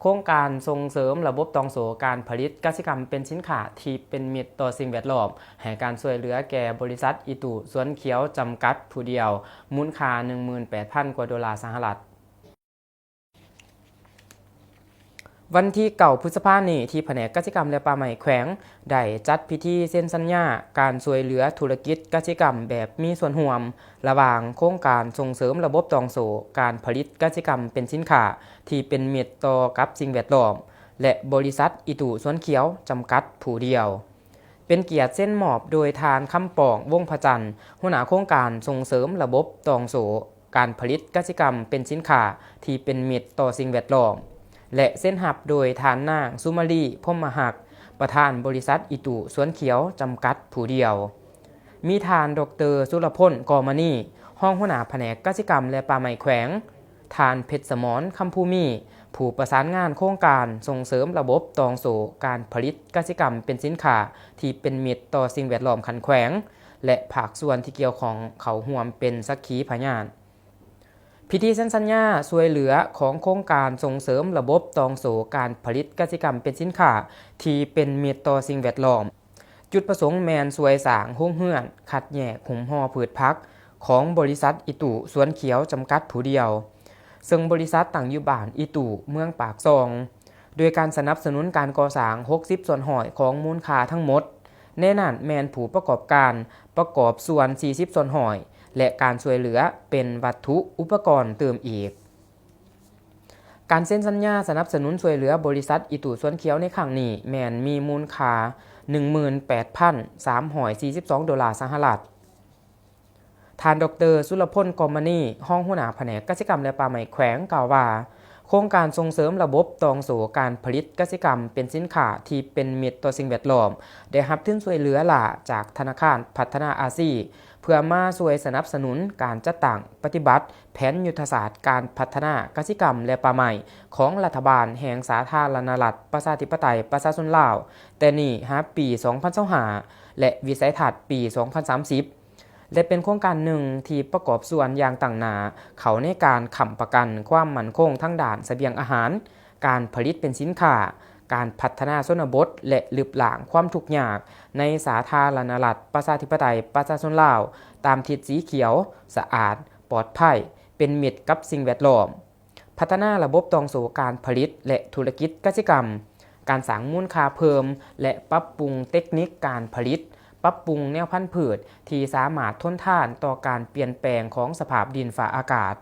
โครงการส่งเสริมระบบตองโสการผลิตกสิกรรมเป็นสินค้าที่เป็นมิตรต่อสิ่งแวดล้อมให้การช่วยเหลือแก่บริษัทอิตุสวนเขียวจำกัดผู้เดียวมูลค่า 18,000 กว่าดอลลาร์สหรัฐวันที่9 พฤษภาคมนี้ที่แผนกกสิกรรมและป่าไม้แขวงได้จัดพิธีเซ็นสัญญาการช่วยเหลือธุรกิจกสิกรรมแบบมีส่วนร่วมระหว่างโครงการส่งเสริมระบบตองโสการผลิตกสิกรรมเป็นสินค้าที่เป็นมิตรต่อกับสิ่งแวดล้อมและบริษัทอิตุสวนเขียวจำกัดผู้เดียวเป็นเกียรติเส้นหมอบโดยทานคำปองวงพระจันทร์หัวหน้าโครงการส่งเสริมระบบตองโสการผลิตกสิกรรมเป็นสินค้าที่เป็นมิตรต่อสิ่งแวดล้อมและเส้นหับโดยทานนางสุมาลีพมหักประธานบริษัทอิตุสวนเขียวจำกัดผู้เดียวมีทานดร.สุรพลกอมณีห้องหัวหน้าแผนกกสิกรรมและป่าไม้แขวงทานเพชรสมรคำภูมิผู้ประสานงานโครงการส่งเสริมระบบตองโสการผลิตกสิกรรมเป็นสินค้าที่เป็นมิตรต่อสิ่งแวดล้อมขันแขวงและภาคส่วนที่เกี่ยวของเขาร่วมเป็นสักขีพยานพิธีเซ็นสัญญาช่วยเหลือของโครงการส่งเสริมระบบตองโสการผลิตกสิกรรมเป็นสินค้าที่เป็นมิตรต่อสิ่งแวดล้อมจุดประสงค์แมนช่วยสร้างโรงเรือนคัดแยกหุมห่อพืชพักของบริษัทอิตุสวนเขียวจำกัดผู้เดียวซึ่งบริษัทตั้งอยู่บ้านอิตุเมืองปากซองโดยการสนับสนุนการก่อสร้าง60ส่วนหอยของมูลค่าทั้งหมดในนั้นแมนผู้ประกอบการประกอบส่วน40ส่วนหอยและการช่วยเหลือเป็นวัตถุอุปกรณ์เติมอีกการเซ็นสัญญาสนับสนุนช่วยเหลือบริษัทอิตุสวนเขียวในครั้งนี้แมนมีมูลค่า 18,342 ดอลลาร์สหรัฐทานดร.สุรพลกอมณีห้องหัวหน้าแผนกกสิกรรมและป่าไม้แขวงกล่าวว่าโครงการส่งเสริมระบบตองโสการผลิตกสิกรรมเป็นสินค้าที่เป็นมิตรต่อสิ่งแวดล้อมได้รับทุนช่วยเหลือหล่าจากธนาคารพัฒนาอาซีเพื่อมาช่วยสนับสนุนการจัดตั้งปฏิบัติแผนยุทธศาสตร์การพัฒนากสิกรรมและป่าไม้ของรัฐบาลแห่งสาธารณรัฐประชาธิปไตยประชาชนลาวแต่นี่ฮะปี 2025 และวิสัยทัศน์ปี 2030และเป็นโครงการหนึ่งที่ประกอบส่วนอย่างต่างหน้าเขาในการค้ำประกันความมั่นคงทั้งด้านเสบียงอาหารการผลิตเป็นสินค้าการพัฒนาชนบทและลืบหลางความทุกข์ยากในสาธารณรัฐประชาธิปไตยประชาชนลาวตามทิศสีเขียวสะอาดปลอดภัยเป็นมิตรกับสิ่งแวดล้อมพัฒนาระบบตองโสการผลิตและธุรกิจกสิกรรมการสร้างมูลค่าเพิ่มและปรับปรุงเทคนิคการผลิตปรับปรุงแนวพันธุ์พืชที่สามารถทนทานต่อการเปลี่ยนแปลงของสภาพดินฟ้าอากาศ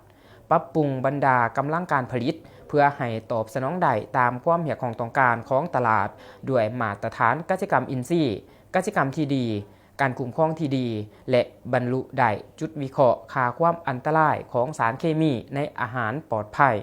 ปรับปรุงบรรดากำลังการผลิตเพื่อให้ตอบสนองได้ตามความเหี่ยของต้องการของตลาดด้วยมาตรฐานกสิกรรมอินทรีย์กสิกรรมที่ดีการคุ้มครองที่ดีและบรรลุได้จุดวิเคราะห์ค่าความอันตรายของสารเคมีในอาหารปลอดภัย